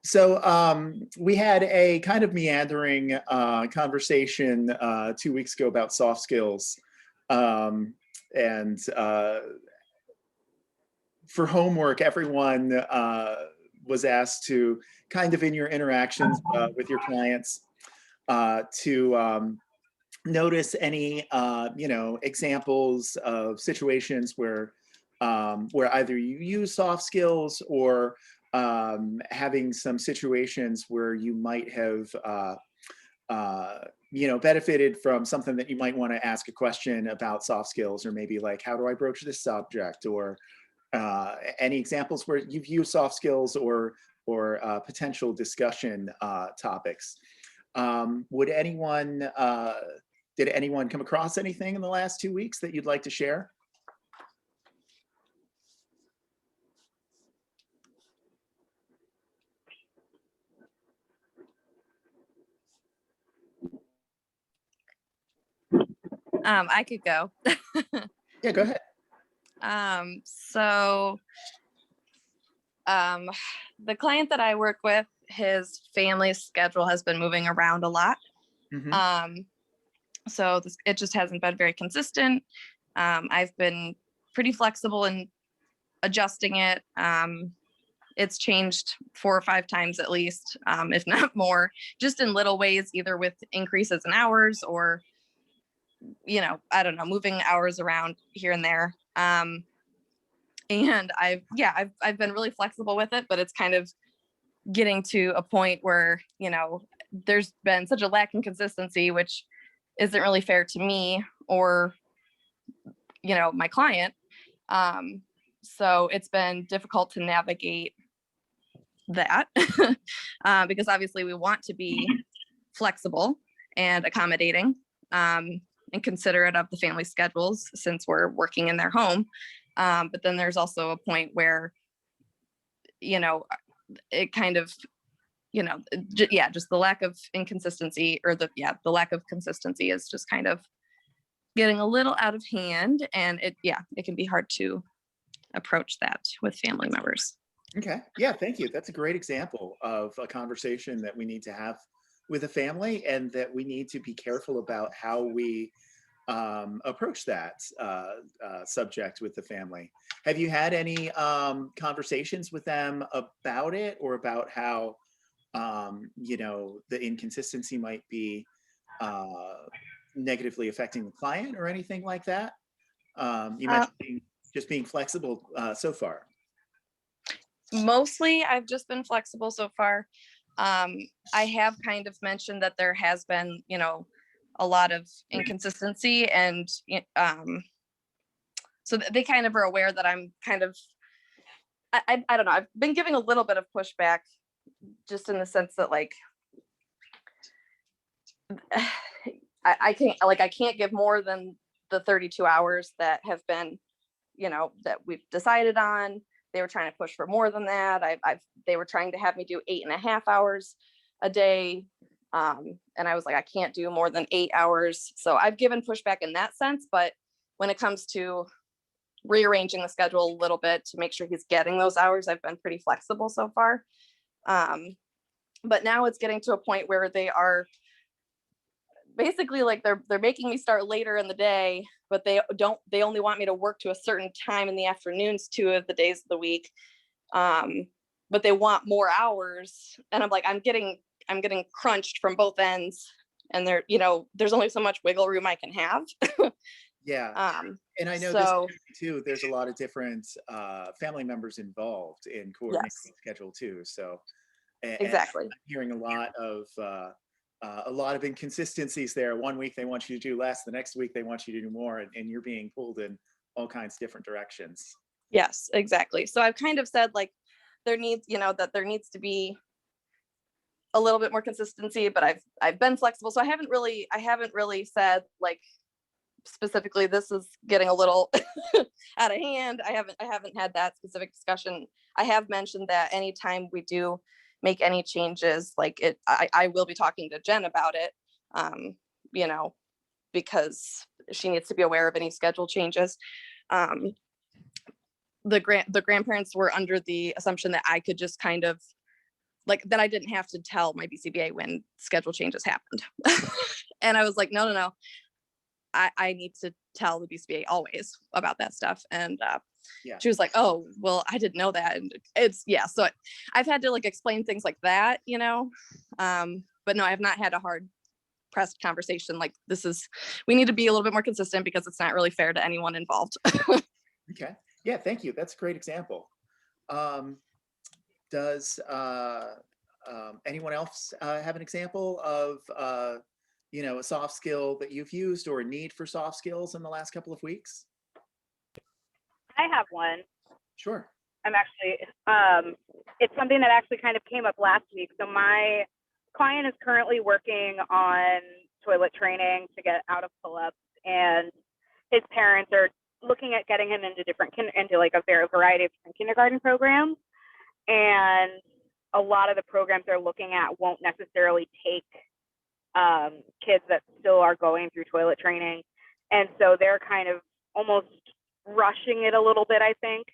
So we had a kind of meandering conversation 2 weeks ago about soft skills. And for homework, everyone was asked to kind of in your interactions with your clients to notice any examples of situations where either you use soft skills or having some situations where you might have benefited from something that you might want to ask a question about soft skills, or maybe like, how do I broach this subject, or any examples where you've used soft skills or potential discussion topics. Did anyone come across anything in the last 2 weeks that you'd like to share? I could go. Yeah, go ahead. The client that I work with, his family schedule has been moving around a lot. Mm-hmm. It just hasn't been very consistent. I've been pretty flexible in adjusting it. It's changed 4 or 5 times at least, if not more, just in little ways, either with increases in hours or, I don't know, moving hours around here and there. And I've been really flexible with it, but it's kind of getting to a point where, there's been such a lack in consistency, which isn't really fair to me or, my client. So it's been difficult to navigate that because obviously we want to be flexible and accommodating and considerate of the family schedules since we're working in their home. But then there's also a point where, it kind of, just the lack of inconsistency or the lack of consistency is just kind of getting a little out of hand, and it can be hard to approach that with family members. Okay. Yeah, thank you. That's a great example of a conversation that we need to have with a family, and that we need to be careful about how we approach that subject with the family. Have you had any conversations with them about it, or about how the inconsistency might be negatively affecting the client or anything like that? You mentioned just being flexible so far. Mostly I've just been flexible so far. I have kind of mentioned that there has been, a lot of inconsistency, and so they kind of are aware that I'm kind of, I don't know, I've been giving a little bit of pushback, just in the sense that, like, I can't give more than the 32 hours that have been, that we've decided on. They were trying to push for more than that. They were trying to have me do 8.5 hours a day. And I was like, I can't do more than 8 hours. So I've given pushback in that sense. But when it comes to rearranging the schedule a little bit to make sure he's getting those hours, I've been pretty flexible so far. But now it's getting to a point where they are basically like they're making me start later in the day, but they only want me to work to a certain time in the afternoons 2 of the days of the week. But they want more hours, and I'm like, I'm getting crunched from both ends, and there's only so much wiggle room I can have. Yeah. And I know this too, there's a lot of different family members involved in coordinating the schedule too. So exactly. I'm hearing a lot of inconsistencies there. One week they want you to do less, the next week they want you to do more, and you're being pulled in all kinds of different directions. Yes, exactly. So I've kind of said, like, there needs to be a little bit more consistency, but I've been flexible. So I haven't really said, like, specifically this is getting a little out of hand. I haven't had that specific discussion. I have mentioned that anytime we do make any changes, like, I will be talking to Jen about it, because she needs to be aware of any schedule changes. The grandparents were under the assumption that I could just kind of like that I didn't have to tell my BCBA when schedule changes happened. And I was like, no, no, no. I need to tell the BCBA always about that stuff. And Yeah. she was like, oh, well, I didn't know that. And it's, yeah. So I've had to like explain things like that, you know? But no, I have not had a hard pressed conversation. Like we need to be a little bit more consistent because it's not really fair to anyone involved. Okay. Yeah. Thank you. That's a great example. Um, does anyone else have an example of a soft skill that you've used or a need for soft skills in the last couple of weeks? I have one. Sure. I'm actually, it's something that actually kind of came up last week. So my client is currently working on toilet training to get out of pull-ups, and his parents are looking at getting him into into like a variety of different kindergarten programs. And a lot of the programs they're looking at won't necessarily take kids that still are going through toilet training. And so they're kind of almost rushing it a little bit, I think.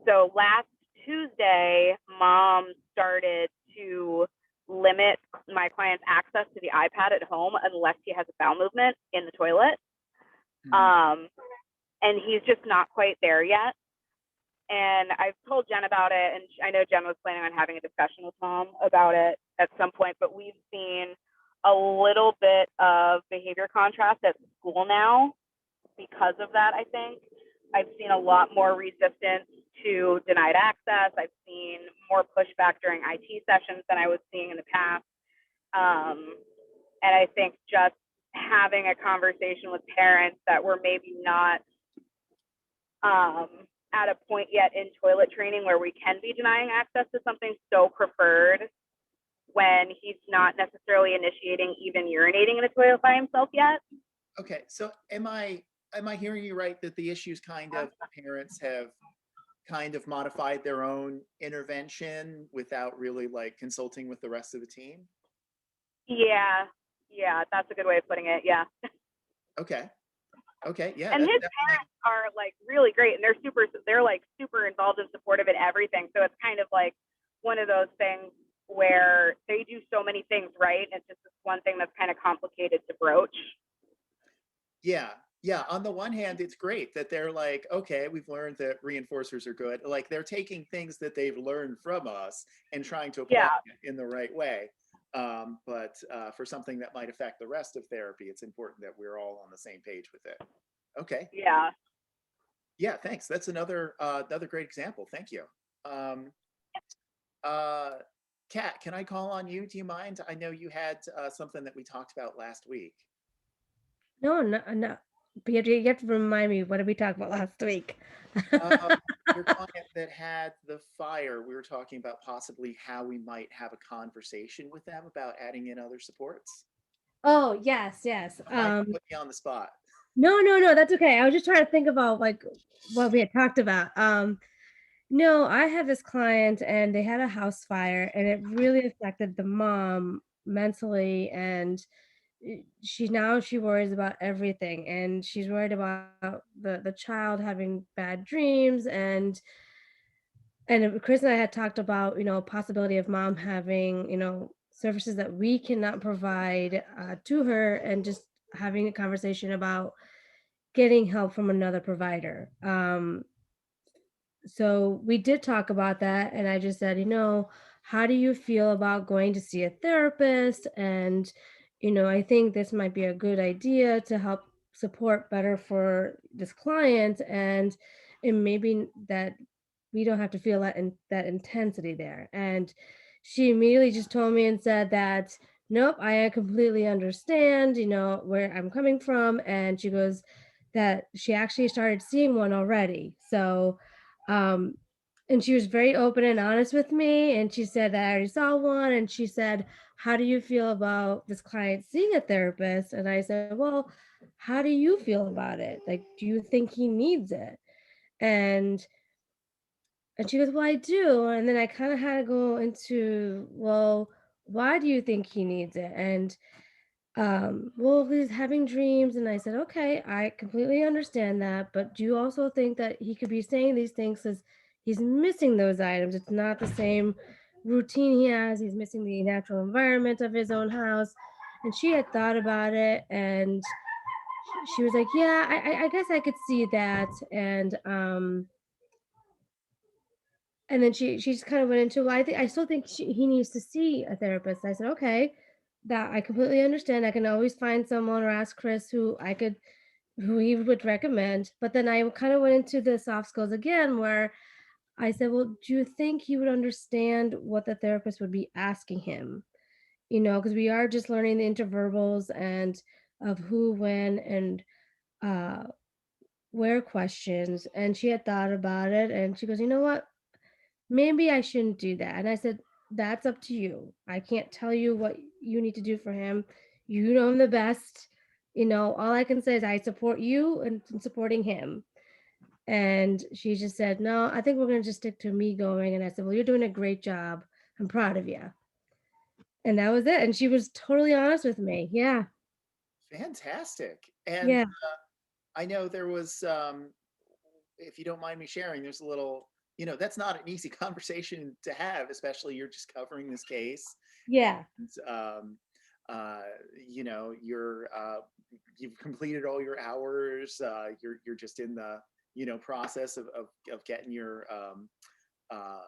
So last Tuesday, mom started to limit my client's access to the iPad at home unless he has a bowel movement in the toilet. Mhm. And he's just not quite there yet. And I've told Jen about it, and I know Jen was planning on having a discussion with mom about it at some point, but we've seen a little bit of behavior contrast at school now because of that, I think. I've seen a lot more resistance to denied access. I've seen more pushback during IT sessions than I was seeing in the past. And I think just having a conversation with parents that were maybe not at a point yet in toilet training where we can be denying access to something so preferred when he's not necessarily initiating even urinating in a toilet by himself yet. Okay. So am I hearing you right that the issues the parents have kind of modified their own intervention without really like consulting with the rest of the team? Yeah, that's a good way of putting it. Yeah. Okay. Okay. Yeah, And that's his definitely parents are like really great, and they're like super involved and supportive in everything. So it's kind of like one of those things where they do so many things right. It's just this one thing that's kind of complicated to broach. yeah. Yeah. On the one hand, it's great that they're like, okay, we've learned that reinforcers are good. Like they're taking things that they've learned from us and trying to apply Yeah. it in the right way. But for something that might affect the rest of therapy, it's important that we're all on the same page with it. Okay. Yeah. Yeah, thanks. That's another great example. Thank you. Um, uh, Kat, can I call on you? Do you mind? I know you had something that we talked about last week. No, no, no. But you have to remind me, what did we talk about last week? Uh, your client that had the fire, we were talking about possibly how we might have a conversation with them about adding in other supports. Oh, yes, yes. Don't mind put me on the spot. No, no, no, that's okay. I was just trying to think about like what we had talked about. No, I had this client and they had a house fire and it really affected the mom mentally, and she worries about everything, and she's worried about the child having bad dreams, and Chris and I had talked about, possibility of mom having, services that we cannot provide to her, and just having a conversation about getting help from another provider. So we did talk about that, and I just said, how do you feel about going to see a therapist? And I think this might be a good idea to help support better for this client, and maybe that we don't have to feel that intensity there. And she immediately just told me and said that, nope, I completely understand, where I'm coming from. And she goes that she actually started seeing one already. So um, and she was very open and honest with me. And she said that I already saw one. And she said, how do you feel about this client seeing a therapist? And I said, well, how do you feel about it? Like, do you think he needs it? And and she goes, well, I do. And then I kind of had to go into, well, why do you think he needs it? And well, he's having dreams. And I said, okay, I completely understand that. But do you also think that he could be saying these things because he's missing those items. It's not the same routine he has. He's missing the natural environment of his own house. And she had thought about it, and she was like, "Yeah, I guess I could see that." And then she just kind of went into, "Well, I still think he needs to see a therapist." I said, "Okay, that I completely understand. I can always find someone or ask Chris who he would recommend." But then I kind of went into the soft skills again, where I said, "Well, do you think he would understand what the therapist would be asking him?" Because we are just learning the interverbals and of who, when, and uh, where questions. And she had thought about it, and she goes, "You know what? Maybe I shouldn't do that." And I said, "That's up to you. I can't tell you what you need to do for him. You know him the best. All I can say is I support you and supporting him." And she just said, "No, I think we're going to just stick to me going." And I said, "Well, you're doing a great job. I'm proud of you." And that was it. And she was totally honest with me. Yeah. Fantastic. And Yeah. I know there was, if you don't mind me sharing, there's a little, that's not an easy conversation to have, especially you're just covering this case. Yeah. And, uh, you're, you've completed all your hours. You're just in the, process of getting your, uh,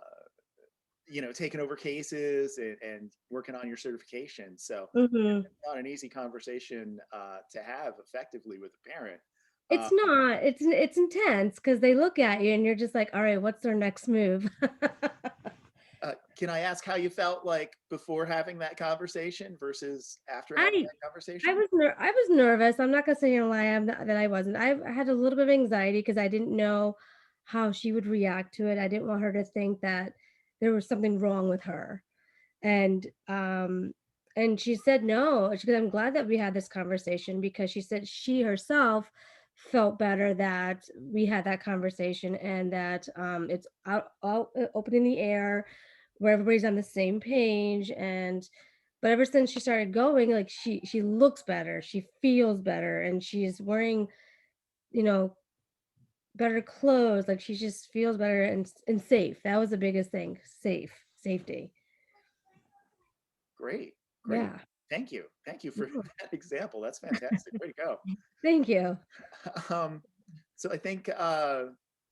taking over cases and working on your certification. So Hmm. it's not an easy conversation to have effectively with a parent. Uh, It's not. It's intense because they look at you and you're just like, "All right, what's their next move?" can I ask how you felt like before having that conversation versus after having I that I conversation? was I was nervous. I'm not gonna say here and lie. That I wasn't. I had a little bit of anxiety because I didn't know how she would react to it. I didn't want her to think that there was something wrong with her. And she said no. She goes, "I'm glad that we had this conversation," because she said she herself felt better that we had that conversation, and that it's out all open in the air where everybody's on the same page. And but ever since she started going, like, she looks better, she feels better, and she's wearing, you know, better clothes. Like, she just feels better and safe. That was the biggest thing. Safety. Great, great. Yeah. Thank you for Yeah. that example. That's fantastic. Way to go. Thank you. um, so I think,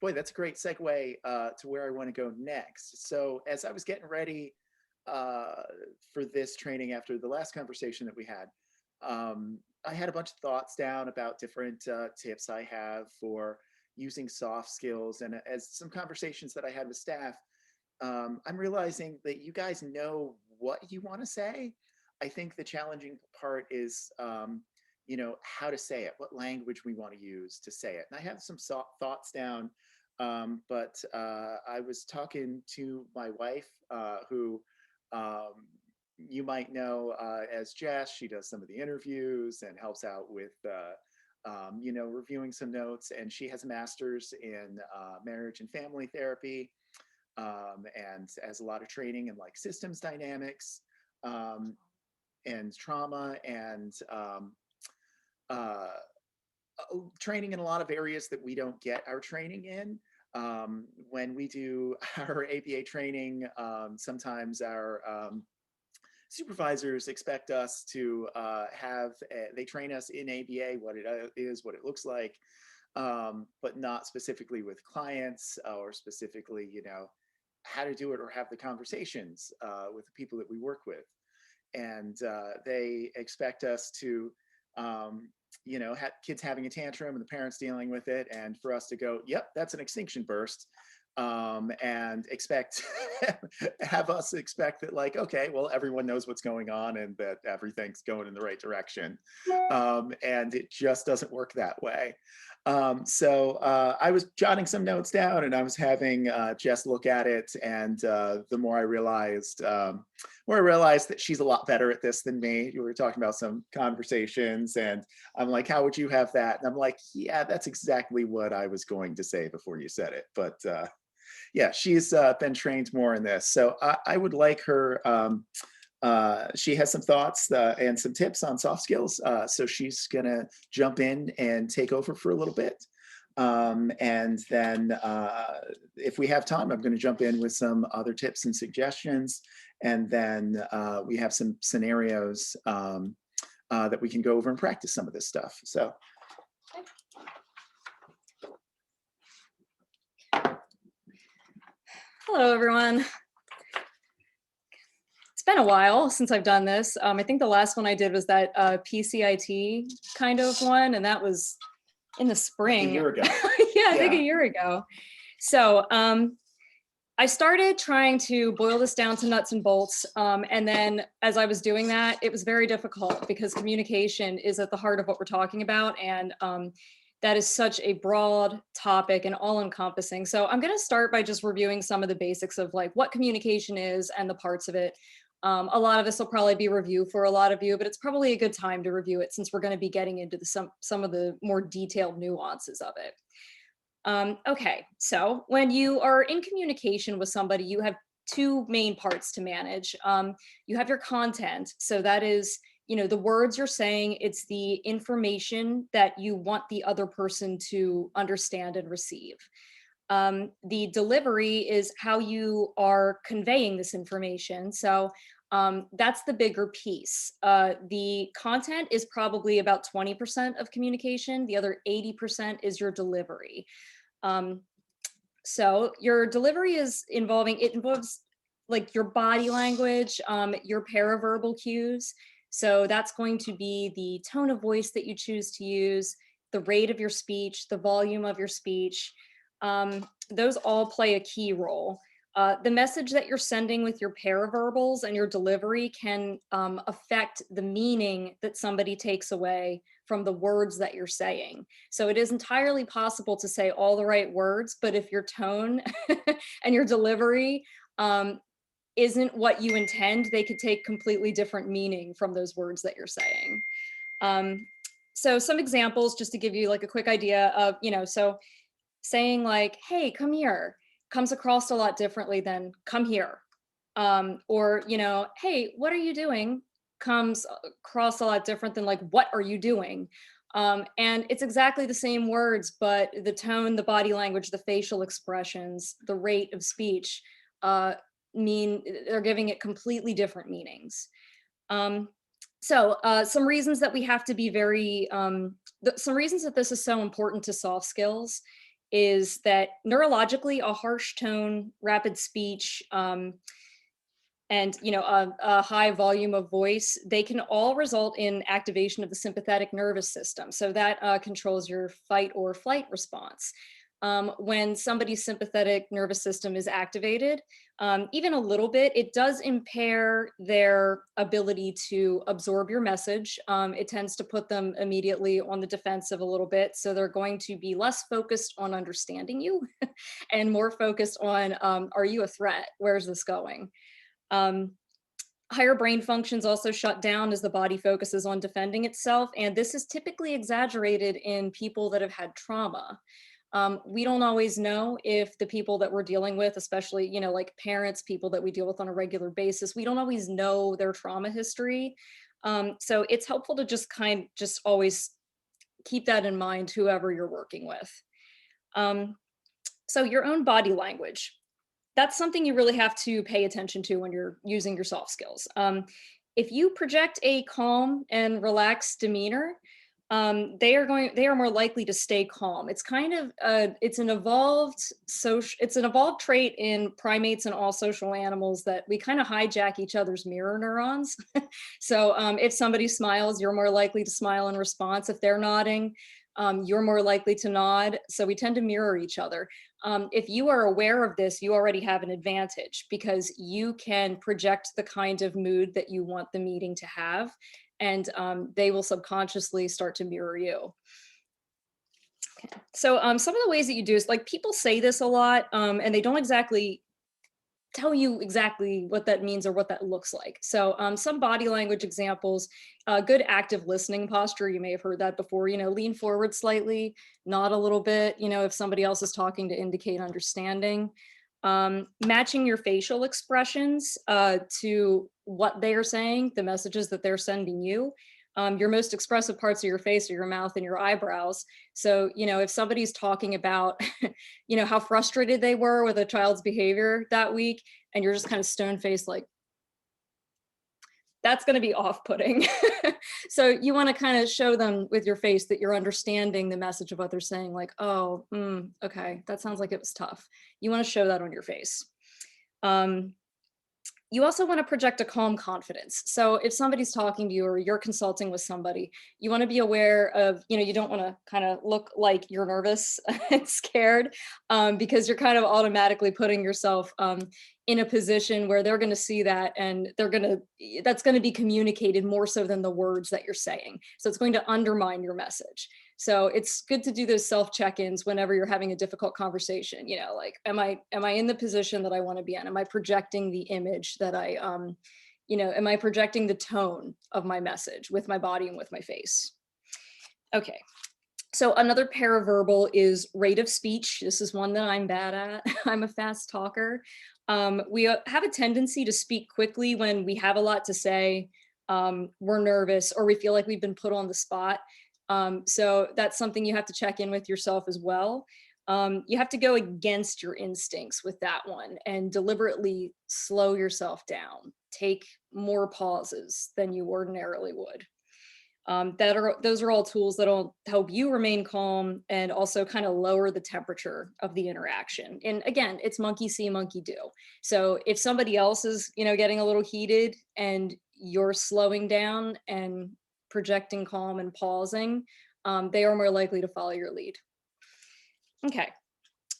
boy, that's a great segue to where I want to go next. So as I was getting ready uh, for this training after the last conversation that we had, I had a bunch of thoughts down about different tips I have for using soft skills. And as some conversations that I had with staff, I'm realizing that you guys know what you want to say. I think the challenging part is, how to say it, what language we want to use to say it. And I have some thoughts down, but I was talking to my wife, who um, you might know as Jess. She does some of the interviews and helps out with, reviewing some notes. And she has a master's in marriage and family therapy, and has a lot of training in like systems dynamics, um, and trauma, and uh, training in a lot of areas that we don't get our training in. When we do our AByay training, sometimes our supervisors expect us to they train us in AByay, what it is, what it looks like, but not specifically with clients, or specifically, how to do it or have the conversations with the people that we work with. And they expect us to, have kids having a tantrum and the parents dealing with it, and for us to go, "Yep, that's an extinction burst," and expect have us expect that, like, okay, well, everyone knows what's going on and that everything's going in the right direction, and it just doesn't work that way. So I was jotting some notes down, and I was having Jess look at it, and the more I realized that she's a lot better at this than me. We were talking about some conversations, and I'm like, "How would you have that?" And I'm like, "Yeah, that's exactly what I was going to say before you said it." But yeah, she's been trained more in this. So I would like her. She has some thoughts and some tips on soft skills. So she's going to jump in and take over for a little bit. And then if we have time, I'm going to jump in with some other tips and suggestions. And then we have some scenarios that we can go over and practice some of this stuff. So. Hello, everyone. It's been a while since I've done this. I think the last one I did was that PCIT kind of one, and that was in the spring. A year ago. Yeah, I think a year ago. So I started trying to boil this down to nuts and bolts. And then as I was doing that, it was very difficult because communication is at the heart of what we're talking about. And that is such a broad topic and all encompassing. So I'm going to start by just reviewing some of the basics of like what communication is and the parts of it. A lot of this will probably be review for a lot of you, but it's probably a good time to review it since we're going to be getting into some of the more detailed nuances of it. Okay, so when you are in communication with somebody, you have two main parts to manage. You have your content, so that is, you know, the words you're saying, it's the information that you want the other person to understand and receive. The delivery is how you are conveying this information. So that's the bigger piece. The content is probably about 20% of communication. The other 80% is your delivery. So your delivery involves like your body language, your paraverbal cues. So that's going to be the tone of voice that you choose to use, the rate of your speech, the volume of your speech. Those all play a key role. The message that you're sending with your paraverbals and your delivery can affect the meaning that somebody takes away from the words that you're saying. So it is entirely possible to say all the right words, but if your tone and your delivery isn't what you intend, they could take completely different meaning from those words that you're saying. So some examples, just to give you like a quick idea of, you know, so saying like, hey, come here, comes across a lot differently than come here. Or, you know, hey, what are you doing? Comes across a lot different than like, what are you doing? And it's exactly the same words, but the tone, the body language, the facial expressions, the rate of speech mean they're giving it completely different meanings. So some reasons that we have to be very, some reasons that this is so important to soft skills is that neurologically a harsh tone, rapid speech, and you know a high volume of voice, they can all result in activation of the sympathetic nervous system. So that controls your fight or flight response. When somebody's sympathetic nervous system is activated, even a little bit, it does impair their ability to absorb your message. It tends to put them immediately on the defensive a little bit. So they're going to be less focused on understanding you and more focused on, are you a threat? Where's this going? Higher brain functions also shut down as the body focuses on defending itself. And this is typically exaggerated in people that have had trauma. We don't always know if the people that we're dealing with, especially, you know, like parents, people that we deal with on a regular basis, we don't always know their trauma history. So it's helpful to just always keep that in mind, whoever you're working with. So your own body language, that's something you really have to pay attention to when you're using your soft skills. If you project a calm and relaxed demeanor, they are more likely to stay calm. It's kind of it's an evolved trait in primates and all social animals that we kind of hijack each other's mirror neurons. So if somebody smiles, you're more likely to smile in response. If they're nodding, you're more likely to nod. So we tend to mirror each other. If you are aware of this, you already have an advantage because you can project the kind of mood that you want the meeting to have, and they will subconsciously start to mirror you. Okay. So some of the ways that you do is, like, people say this a lot and they don't exactly tell you exactly what that means or what that looks like. So some body language examples, good active listening posture. You may have heard that before, you know, lean forward slightly, nod a little bit, you know, if somebody else is talking to indicate understanding. Matching your facial expressions to what they are saying, the messages that they're sending you. Your most expressive parts of your face are your mouth and your eyebrows. So, if somebody's talking about, how frustrated they were with a child's behavior that week, and you're just kind of stone faced, like, that's going to be off-putting. So you want to kind of show them with your face that you're understanding the message of what they're saying, like, oh, okay, that sounds like it was tough. You want to show that on your face. You also want to project a calm confidence. So if somebody's talking to you or you're consulting with somebody, you want to be aware of, you don't want to kind of look like you're nervous and scared, because you're kind of automatically putting yourself in a position where they're going to see that, and that's going to be communicated more so than the words that you're saying. So it's going to undermine your message. So it's good to do those self check-ins whenever you're having a difficult conversation. Like, am I in the position that I want to be in? Am I projecting the image that am I projecting the tone of my message with my body and with my face? Okay. So another paraverbal is rate of speech. This is one that I'm bad at. I'm a fast talker. We have a tendency to speak quickly when we have a lot to say, we're nervous, or we feel like we've been put on the spot. So that's something you have to check in with yourself as well. You have to go against your instincts with that one and deliberately slow yourself down. Take more pauses than you ordinarily would. Those are all tools that'll help you remain calm and also kind of lower the temperature of the interaction. And again, it's monkey see, monkey do. So if somebody else is, getting a little heated and you're slowing down and projecting calm and pausing, they are more likely to follow your lead. Okay.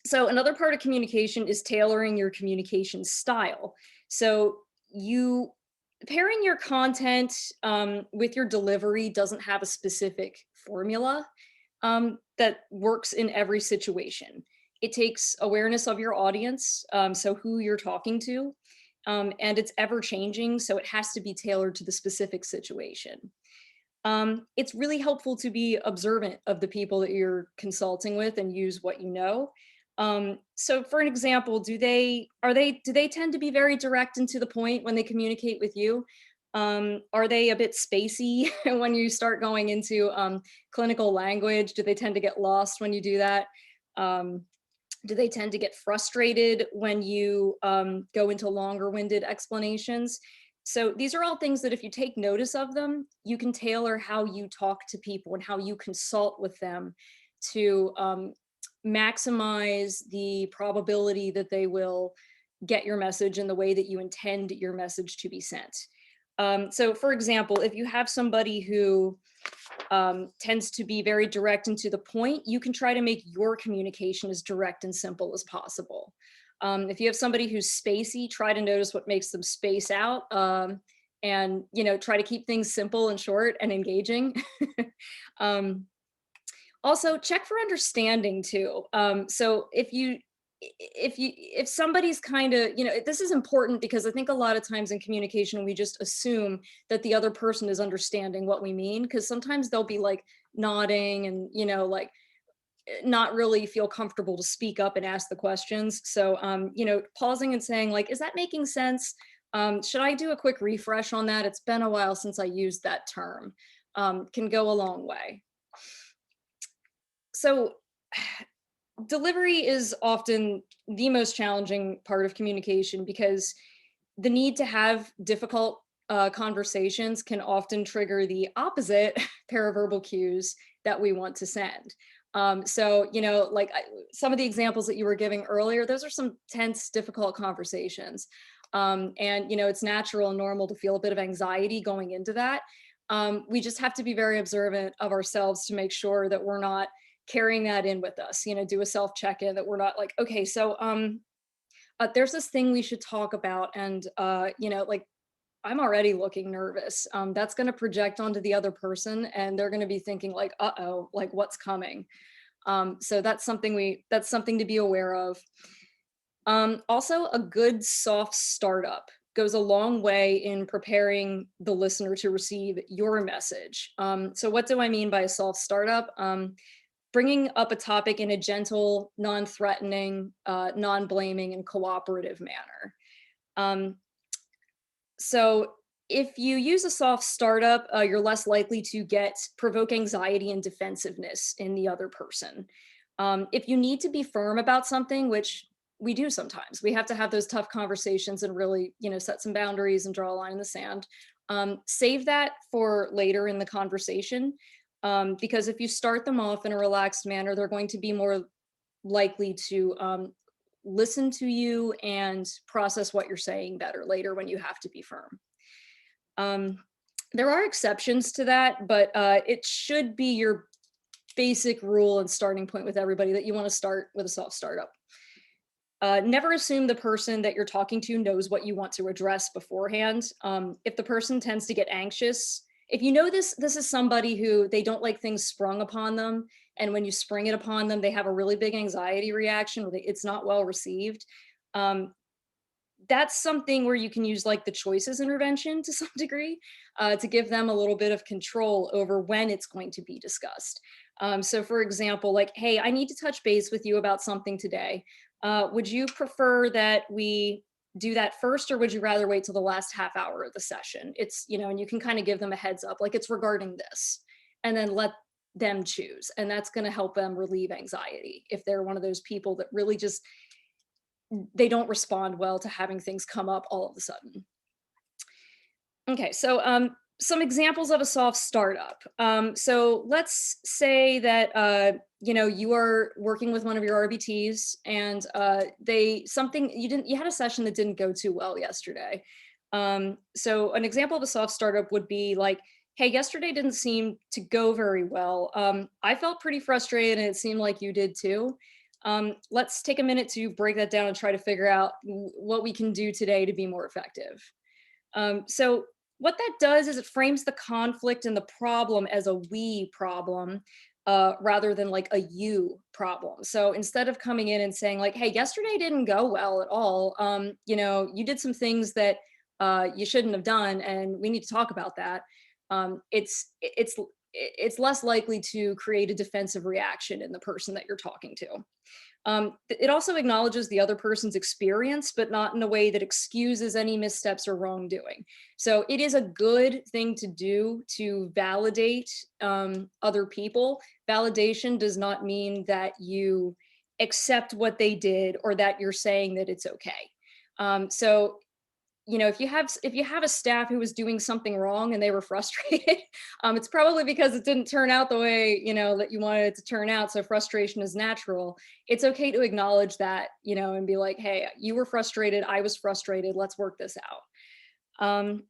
So another part of communication is tailoring your communication style. So pairing your content with your delivery doesn't have a specific formula that works in every situation. It takes awareness of your audience, so who you're talking to, and it's ever changing, so it has to be tailored to the specific situation. It's really helpful to be observant of the people that you're consulting with and use what you know. So for an example, do they tend to be very direct and to the point when they communicate with you? Are they a bit spacey when you start going into clinical language? Do they tend to get lost when you do that? Do they tend to get frustrated when you go into longer winded explanations? So these are all things that if you take notice of them, you can tailor how you talk to people and how you consult with them to maximize the probability that they will get your message in the way that you intend your message to be sent. So for example, if you have somebody who tends to be very direct and to the point, you can try to make your communication as direct and simple as possible. If you have somebody who's spacey, try to notice what makes them space out, and try to keep things simple and short and engaging. Also, check for understanding too. So if somebody's kind of, this is important because I think a lot of times in communication, we just assume that the other person is understanding what we mean, because sometimes they'll be like nodding and, like not really feel comfortable to speak up and ask the questions. So, pausing and saying like, is that making sense? Should I do a quick refresh on that? It's been a while since I used that term, can go a long way. So delivery is often the most challenging part of communication because the need to have difficult conversations can often trigger the opposite paraverbal cues that we want to send. So, like some of the examples that you were giving earlier, those are some tense, difficult conversations. And, it's natural and normal to feel a bit of anxiety going into that. We just have to be very observant of ourselves to make sure that we're not carrying that in with us, do a self check-in, that we're not like, okay, so there's this thing we should talk about. And, like, I'm already looking nervous. That's going to project onto the other person and they're going to be thinking like, uh-oh, like what's coming? So that's something to be aware of. Also, a good soft startup goes a long way in preparing the listener to receive your message. So what do I mean by a soft startup? Bringing up a topic in a gentle, non-threatening, non-blaming, and cooperative manner. So if you use a soft startup, you're less likely to provoke anxiety and defensiveness in the other person. If you need to be firm about something, which we do sometimes, we have to have those tough conversations and really, set some boundaries and draw a line in the sand. Save that for later in the conversation, because if you start them off in a relaxed manner, they're going to be more likely to listen to you and process what you're saying better later when you have to be firm. There are exceptions to that, but it should be your basic rule and starting point with everybody that you want to start with a soft startup. Never assume the person that you're talking to knows what you want to address beforehand. If the person tends to get anxious, if you know this is somebody who they don't like things sprung upon them, and when you spring it upon them, they have a really big anxiety reaction, it's not well received. That's something where you can use like the choices intervention to some degree, to give them a little bit of control over when it's going to be discussed. So for example, like, hey, I need to touch base with you about something today. Would you prefer that we do that first, or would you rather wait till the last half hour of the session? It's, and you can kind of give them a heads up, like it's regarding this, and then let them choose. And that's going to help them relieve anxiety if they're one of those people that really just, they don't respond well to having things come up all of a sudden. Okay, so some examples of a soft startup. So let's say that you are working with one of your RBTs, and you had a session that didn't go too well yesterday. So an example of a soft startup would be like, hey, yesterday didn't seem to go very well. I felt pretty frustrated, and it seemed like you did too. Let's take a minute to break that down and try to figure out what we can do today to be more effective. So what that does is it frames the conflict and the problem as a we problem, rather than like a you problem. So instead of coming in and saying like, hey, yesterday didn't go well at all. You did some things that you shouldn't have done, and we need to talk about that. It's less likely to create a defensive reaction in the person that you're talking to. It also acknowledges the other person's experience, but not in a way that excuses any missteps or wrongdoing. So it is a good thing to do to validate other people. Validation does not mean that you accept what they did or that you're saying that it's okay. So if you have a staff who was doing something wrong and they were frustrated, it's probably because it didn't turn out the way that you wanted it to turn out. So frustration is natural. It's okay to acknowledge that, and be like, hey, you were frustrated, I was frustrated, let's work this out.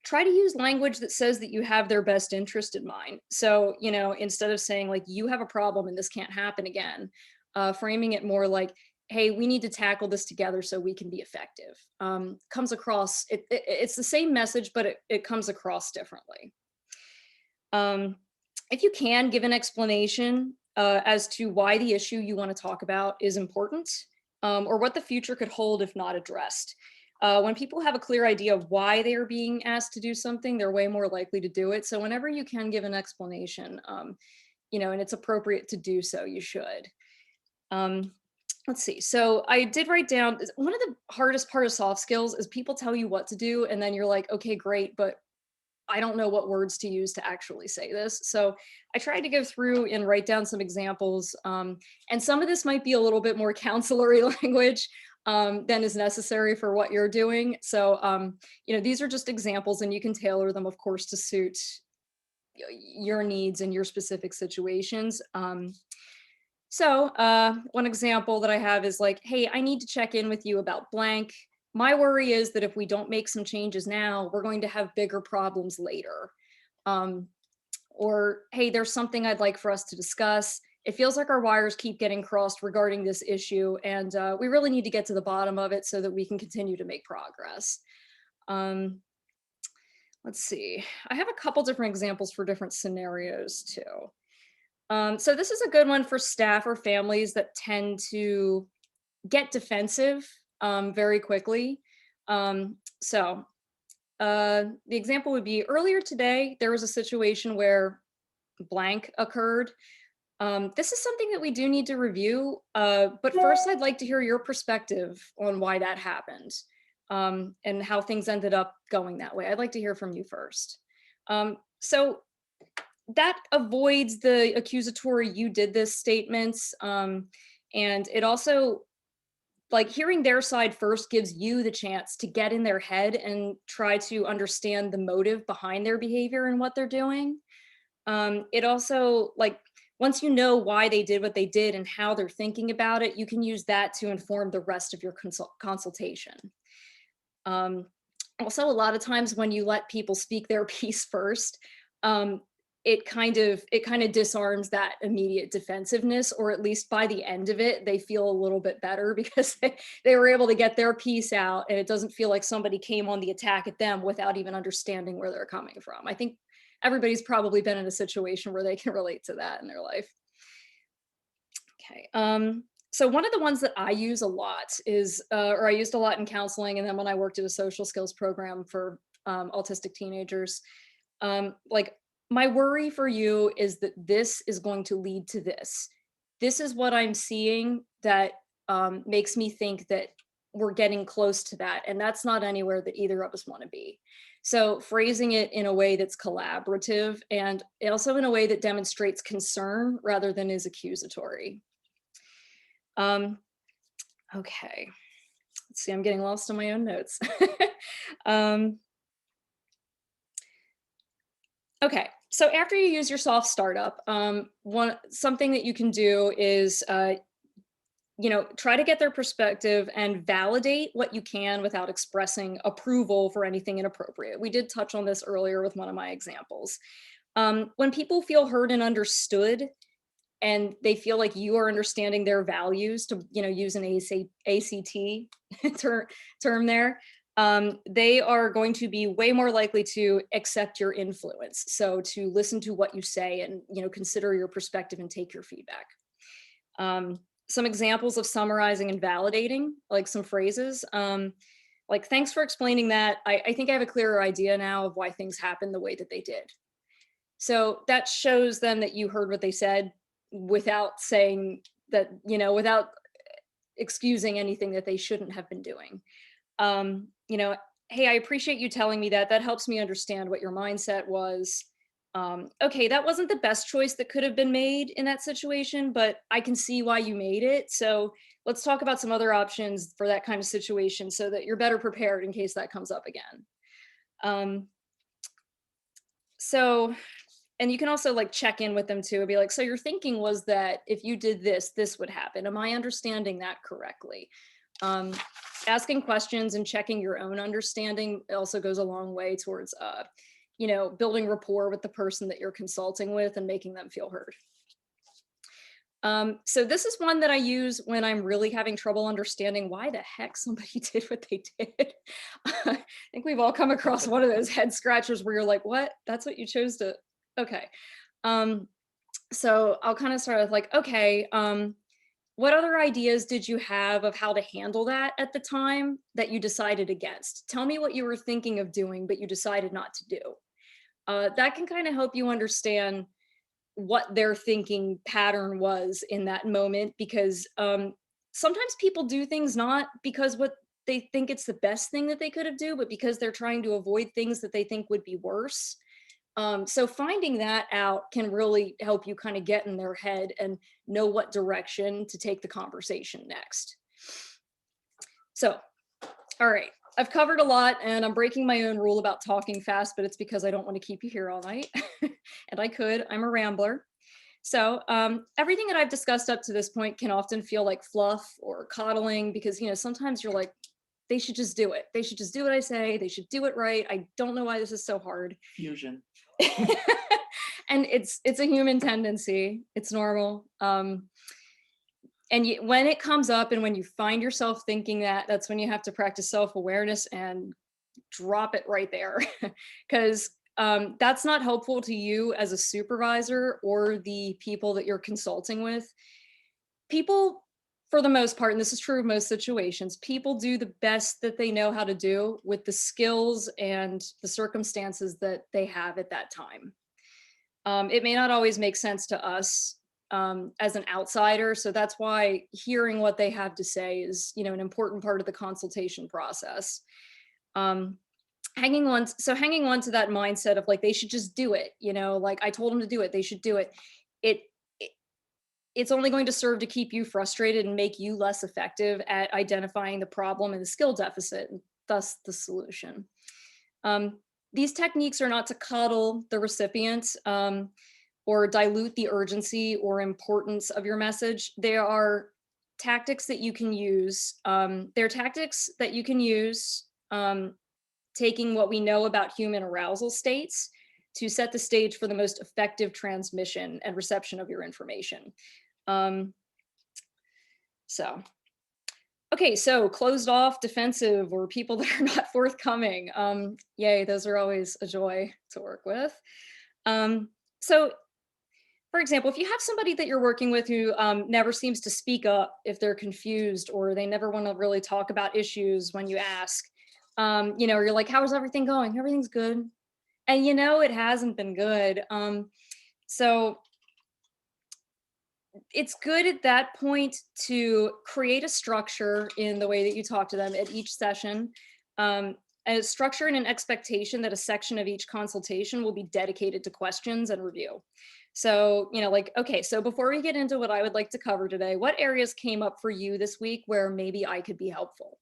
Try to use language that says that you have their best interest in mind. So instead of saying like, you have a problem and this can't happen again, framing it more like, hey, we need to tackle this together so we can be effective. Comes across, it's the same message, but it comes across differently. If you can give an explanation as to why the issue you want to talk about is important, or what the future could hold if not addressed. When people have a clear idea of why they are being asked to do something, they're way more likely to do it. So whenever you can give an explanation, and it's appropriate to do so, you should. Let's see. So I did write down, one of the hardest part of soft skills is people tell you what to do, and then you're like, okay, great, but I don't know what words to use to actually say this. So I tried to go through and write down some examples. And some of this might be a little bit more counselory language than is necessary for what you're doing. So, these are just examples, and you can tailor them, of course, to suit your needs and your specific situations. So one example that I have is like, hey, I need to check in with you about blank. My worry is that if we don't make some changes now, we're going to have bigger problems later. Or, hey, there's something I'd like for us to discuss. It feels like our wires keep getting crossed regarding this issue, and we really need to get to the bottom of it so that we can continue to make progress. Let's see. I have a couple different examples for different scenarios too. So this is a good one for staff or families that tend to get defensive very quickly. The example would be, earlier today, there was a situation where blank occurred. This is something that we do need to review, but first I'd like to hear your perspective on why that happened. and how things ended up going that way. I'd like to hear from you first. So that avoids the accusatory "you did this" statements. And it also, like, hearing their side first gives you the chance to get in their head and try to understand the motive behind their behavior and what they're doing. It also, like, once you know why they did what they did and how they're thinking about it, you can use that to inform the rest of your consultation. Also, a lot of times when you let people speak their piece first, it kind of disarms that immediate defensiveness, or at least by the end of it, they feel a little bit better because they were able to get their piece out, and it doesn't feel like somebody came on the attack at them without even understanding where they're coming from. I think everybody's probably been in a situation where they can relate to that in their life. Okay. So one of the ones that I use a lot is, or I used a lot in counseling, and then when I worked at a social skills program for autistic teenagers, like, my worry for you is that this is going to lead to this. This is what I'm seeing that makes me think that we're getting close to that, and that's not anywhere that either of us want to be. So phrasing it in a way that's collaborative, and also in a way that demonstrates concern rather than is accusatory. Okay, let's see, I'm getting lost in my own notes. Okay, so after you use your soft startup, something that you can do is, try to get their perspective and validate what you can without expressing approval for anything inappropriate. We did touch on this earlier with one of my examples. When people feel heard and understood, and they feel like you are understanding their values, to use an ACT term there, they are going to be way more likely to accept your influence. So to listen to what you say and consider your perspective and take your feedback. Some examples of summarizing and validating, like some phrases, like, "Thanks for explaining that. I think I have a clearer idea now of why things happened the way that they did." So that shows them that you heard what they said without saying that, without excusing anything that they shouldn't have been doing. "Hey, I appreciate you telling me that. That helps me understand what your mindset was. Okay, that wasn't the best choice that could have been made in that situation, but I can see why you made it. So let's talk about some other options for that kind of situation so that you're better prepared in case that comes up again." And you can also, like, check in with them too and be like, "So your thinking was that if you did this, this would happen. Am I understanding that correctly?" Asking questions and checking your own understanding also goes a long way towards, building rapport with the person that you're consulting with and making them feel heard. So this is one that I use when I'm really having trouble understanding why the heck somebody did what they did. I think we've all come across one of those head scratchers where you're like, "What? That's what you chose to..." Okay. So I'll kind of start with, like, "Okay, what other ideas did you have of how to handle that at the time that you decided against? Tell me what you were thinking of doing, but you decided not to do." That can kind of help you understand what their thinking pattern was in that moment, because sometimes people do things not because what they think it's the best thing that they could have do, but because they're trying to avoid things that they think would be worse. So finding that out can really help you kind of get in their head and know what direction to take the conversation next. So, all right, I've covered a lot, and I'm breaking my own rule about talking fast, but it's because I don't want to keep you here all night. And I'm a rambler. So everything that I've discussed up to this point can often feel like fluff or coddling, because, sometimes you're like, they should just do it. They should just do what I say. They should do it right. I don't know why this is so hard. Fusion. And it's a human tendency. It's normal. And when it comes up and when you find yourself thinking that, that's when you have to practice self-awareness and drop it right there. Because that's not helpful to you as a supervisor or the people that you're consulting with. People, for the most part, and this is true of most situations, people do the best that they know how to do with the skills and the circumstances that they have at that time. It may not always make sense to us as an outsider. So that's why hearing what they have to say is, you know, an important part of the consultation process. Hanging on to that mindset of like, they should just do it, you know, like I told them to do it, they should do it. It, it's only going to serve to keep you frustrated and make you less effective at identifying the problem and the skill deficit, and thus the solution. These techniques are not to coddle the recipient or dilute the urgency or importance of your message. They are tactics that you can use. They're tactics that you can use taking what we know about human arousal states to set the stage for the most effective transmission and reception of your information. Okay, so closed off, defensive, or people that are not forthcoming. Yay, those are always a joy to work with. So, for example, if you have somebody that you're working with who never seems to speak up if they're confused, or they never want to really talk about issues when you ask, you know, you're like, how's everything going? Everything's good. And you know, it hasn't been good. So it's good at that point to create a structure in the way that you talk to them at each session, a structure and an expectation that a section of each consultation will be dedicated to questions and review. So, you know, like, okay, so before we get into what I would like to cover today, what areas came up for you this week where maybe I could be helpful?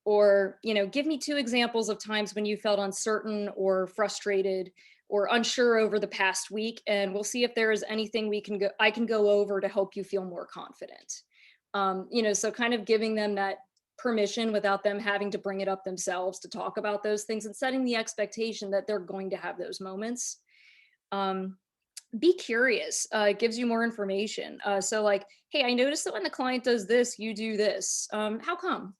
Or, you know, give me 2 examples of times when you felt uncertain or frustrated or unsure over the past week, and we'll see if there is anything I can go over to help you feel more confident. You know, so kind of giving them that permission without them having to bring it up themselves to talk about those things, and setting the expectation that they're going to have those moments. Be curious, it gives you more information. So like, hey, I noticed that when the client does this, you do this. How come?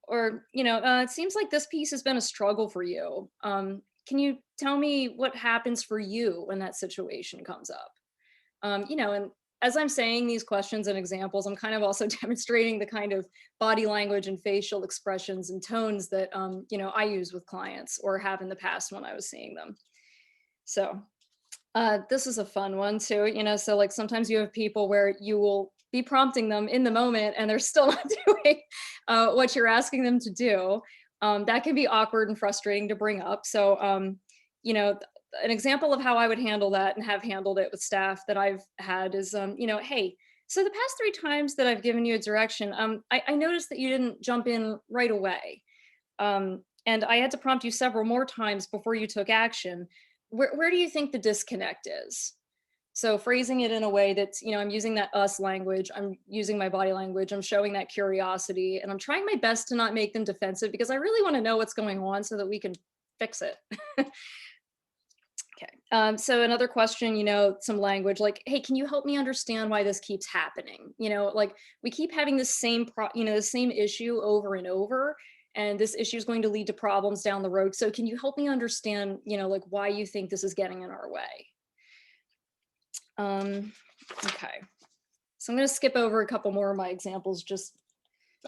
Or, you know, it seems like this piece has been a struggle for you. Can you tell me what happens for you when that situation comes up? You know, and as I'm saying these questions and examples, I'm kind of also demonstrating the kind of body language and facial expressions and tones that, you know, I use with clients or have in the past when I was seeing them. So this is a fun one too, you know, so like sometimes you have people where you will be prompting them in the moment and they're still not doing what you're asking them to do. That can be awkward and frustrating to bring up. So, you know, an example of how I would handle that and have handled it with staff that I've had is, you know, hey, so the past 3 times that I've given you a direction, I noticed that you didn't jump in right away. And I had to prompt you several more times before you took action. Where do you think the disconnect is? So phrasing it in a way that's, you know, I'm using that us language, I'm using my body language, I'm showing that curiosity, and I'm trying my best to not make them defensive because I really want to know what's going on so that we can fix it. Okay. So another question, you know, some language like, hey, can you help me understand why this keeps happening? You know, like we keep having the same, the same issue over and over, and this issue is going to lead to problems down the road. So can you help me understand, you know, like why you think this is getting in our way? Okay, so I'm going to skip over a couple more of my examples just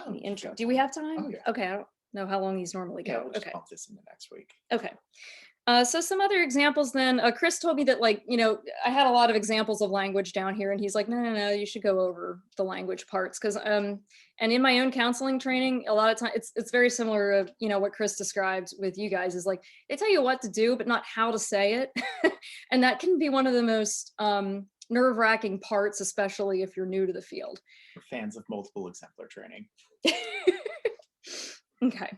in the intro. Do we have time? Oh, yeah. Okay, I don't know how long these normally go. Yeah, we'll just Okay. bump this in the next week. Okay. So some other examples then, Chris told me that like, you know, I had a lot of examples of language down here and he's like, no, you should go over the language parts. Cause, and in my own counseling training, a lot of times it's very similar to, you know, what Chris described with you guys is like, they tell you what to do, but not how to say it. And that can be one of the most nerve-wracking parts, especially if you're new to the field. We're fans of multiple exemplar training. Okay.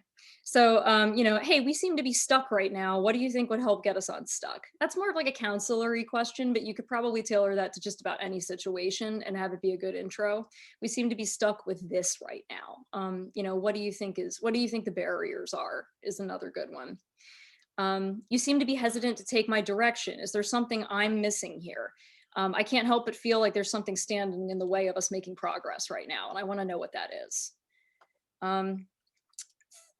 So, you know, hey, we seem to be stuck right now. What do you think would help get us unstuck? That's more of like a counselor-y question, but you could probably tailor that to just about any situation and have it be a good intro. We seem to be stuck with this right now. You know, what do you think the barriers are is another good one. You seem to be hesitant to take my direction. Is there something I'm missing here? I can't help but feel like there's something standing in the way of us making progress right now, and I want to know what that is.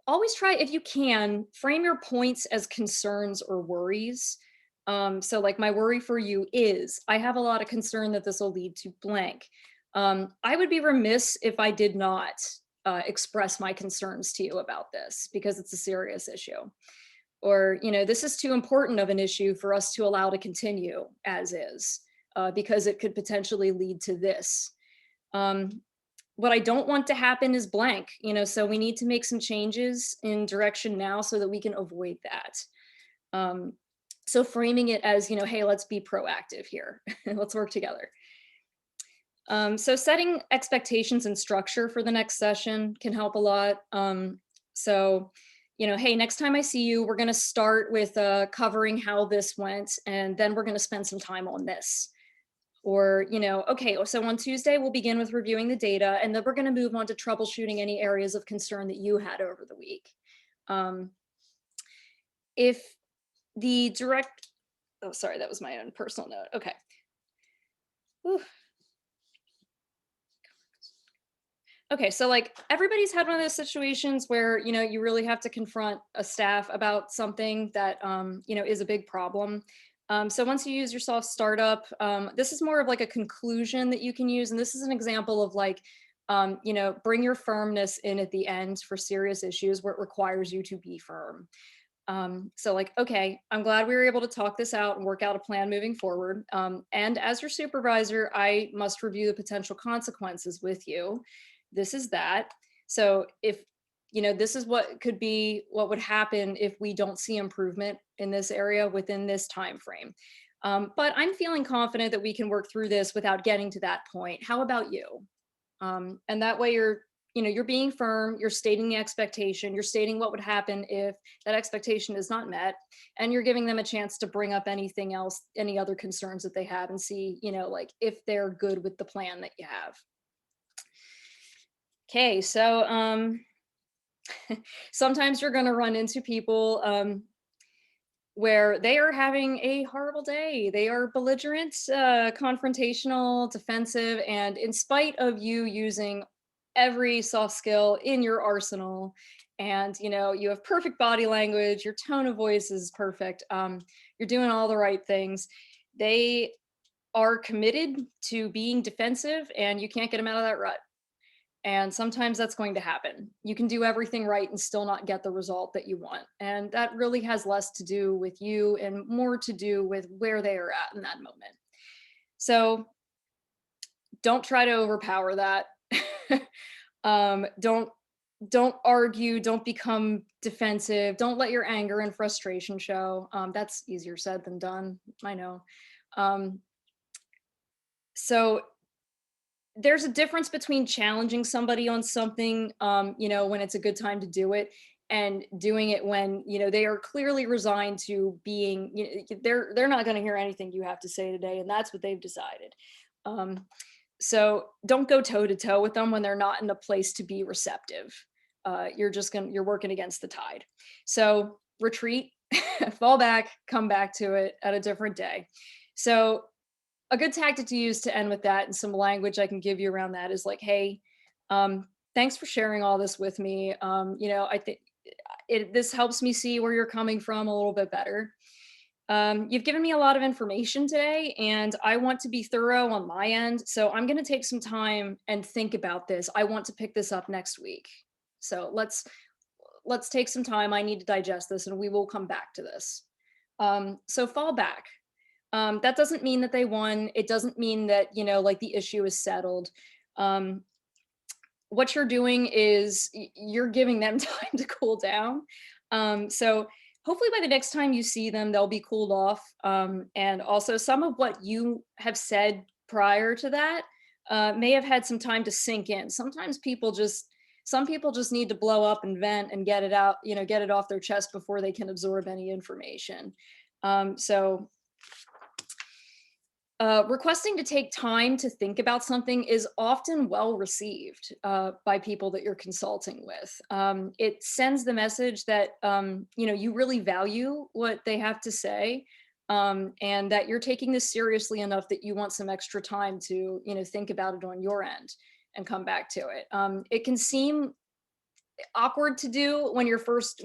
Always try, if you can, frame your points as concerns or worries. So like my worry for you is, I have a lot of concern that this will lead to blank. I would be remiss if I did not express my concerns to you about this because it's a serious issue. Or, you know, this is too important of an issue for us to allow to continue as is. because it could potentially lead to this. What I don't want to happen is blank, so we need to make some changes in direction now so that we can avoid that. So framing it as, hey, let's be proactive here. Let's work together. So setting expectations and structure for the next session can help a lot. Hey, next time I see you, we're going to start with covering how this went, and then we're going to spend some time on this. Or, okay, so on Tuesday, we'll begin with reviewing the data, and then we're going to move on to troubleshooting any areas of concern that you had over the week. If the direct, oh, sorry, that was my own personal note. Okay. Whew. Okay, so like everybody's had one of those situations where, you really have to confront a staff about something that, is a big problem. So once you use your soft startup, this is more of like a conclusion that you can use. And this is an example of like, bring your firmness in at the end for serious issues where it requires you to be firm. So like, okay, I'm glad we were able to talk this out and work out a plan moving forward. And as your supervisor, I must review the potential consequences with you. This is that. So if, this is what would happen if we don't see improvement in this area within this time frame. But I'm feeling confident that we can work through this without getting to that point. How about you? And that way you're being firm, you're stating the expectation, you're stating what would happen if that expectation is not met, and you're giving them a chance to bring up anything else, any other concerns that they have, and see, like if they're good with the plan that you have. Okay, so sometimes you're going to run into people where they are having a horrible day. They are belligerent, confrontational, defensive, and in spite of you using every soft skill in your arsenal, and you have perfect body language, your tone of voice is perfect, you're doing all the right things, they are committed to being defensive, and you can't get them out of that rut. And sometimes that's going to happen. You can do everything right and still not get the result that you want. And that really has less to do with you and more to do with where they are at in that moment. So don't try to overpower that. Don't argue, don't become defensive, don't let your anger and frustration show. That's easier said than done, I know. So there's a difference between challenging somebody on something, when it's a good time to do it, and doing it when, they are clearly resigned to being, they're not going to hear anything you have to say today, and that's what they've decided. So don't go toe to toe with them when they're not in a place to be receptive. You're working against the tide. So retreat, fall back, come back to it at a different day. So a good tactic to use to end with that, and some language I can give you around that, is like, hey, thanks for sharing all this with me. I think this helps me see where you're coming from a little bit better. You've given me a lot of information today, and I want to be thorough on my end. So I'm going to take some time and think about this. I want to pick this up next week. So let's take some time. I need to digest this, and we will come back to this. So fall back. That doesn't mean that they won. It doesn't mean that, like the issue is settled. What you're doing is you're giving them time to cool down. So hopefully by the next time you see them, they'll be cooled off. And also some of what you have said prior to that may have had some time to sink in. Sometimes some people just need to blow up and vent and get it out, get it off their chest before they can absorb any information. Requesting to take time to think about something is often well received by people that you're consulting with. It sends the message that you really value what they have to say, and that you're taking this seriously enough that you want some extra time to think about it on your end and come back to it. It can seem awkward to do when you first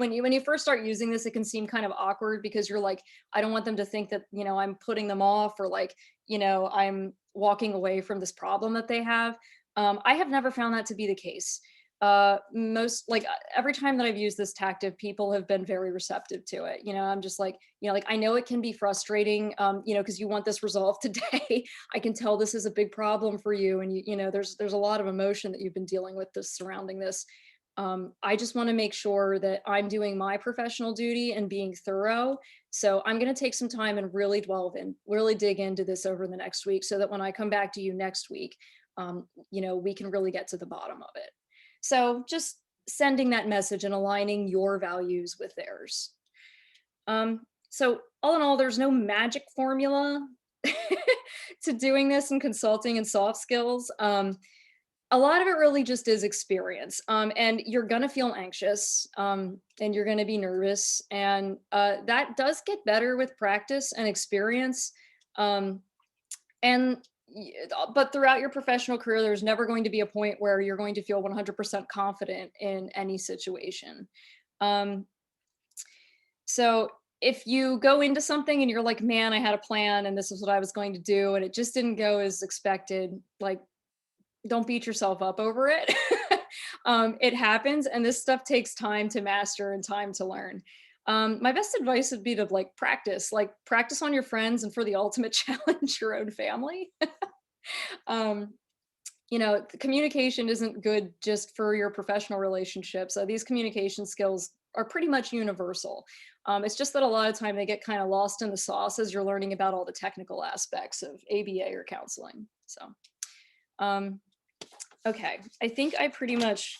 start using this. It can seem kind of awkward because you're like, I don't want them to think that I'm putting them off, or like I'm walking away from this problem that they have. I have never found that to be the case. every time that I've used this tactic, people have been very receptive to it. I'm just like, I know it can be frustrating, because you want this resolved today. I can tell this is a big problem for you. And there's a lot of emotion that you've been dealing with surrounding this. I just want to make sure that I'm doing my professional duty and being thorough. So I'm going to take some time and really really dig into this over the next week, so that when I come back to you next week, we can really get to the bottom of it. So just sending that message and aligning your values with theirs. So all in all, there's no magic formula to doing this in consulting and soft skills. A lot of it really just is experience. And you're gonna feel anxious, and you're gonna be nervous. And that does get better with practice and experience. But throughout your professional career, there's never going to be a point where you're going to feel 100% confident in any situation. So if you go into something and you're like, man, I had a plan and this is what I was going to do, and it just didn't go as expected, like, don't beat yourself up over it. It happens, and this stuff takes time to master and time to learn. My best advice would be to practice on your friends, and for the ultimate challenge, your own family. The communication isn't good just for your professional relationships. So these communication skills are pretty much universal. It's just that a lot of time they get kind of lost in the sauce as you're learning about all the technical aspects of ABA or counseling. So, okay, I think I pretty much.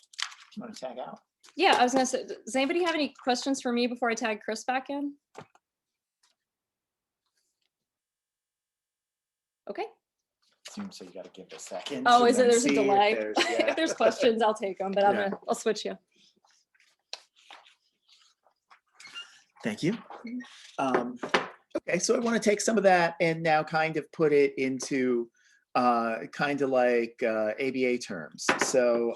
You want to tag out? Yeah, I was gonna say, does anybody have any questions for me before I tag Chris back in? Okay. So you got to give it a second. Oh, and is it? then There's a see delay. if there's, yeah. If there's questions, I'll take them, but Yeah. I'll switch you. Thank you. Okay, so I want to take some of that and now kind of put it into kind of like ABA terms. So,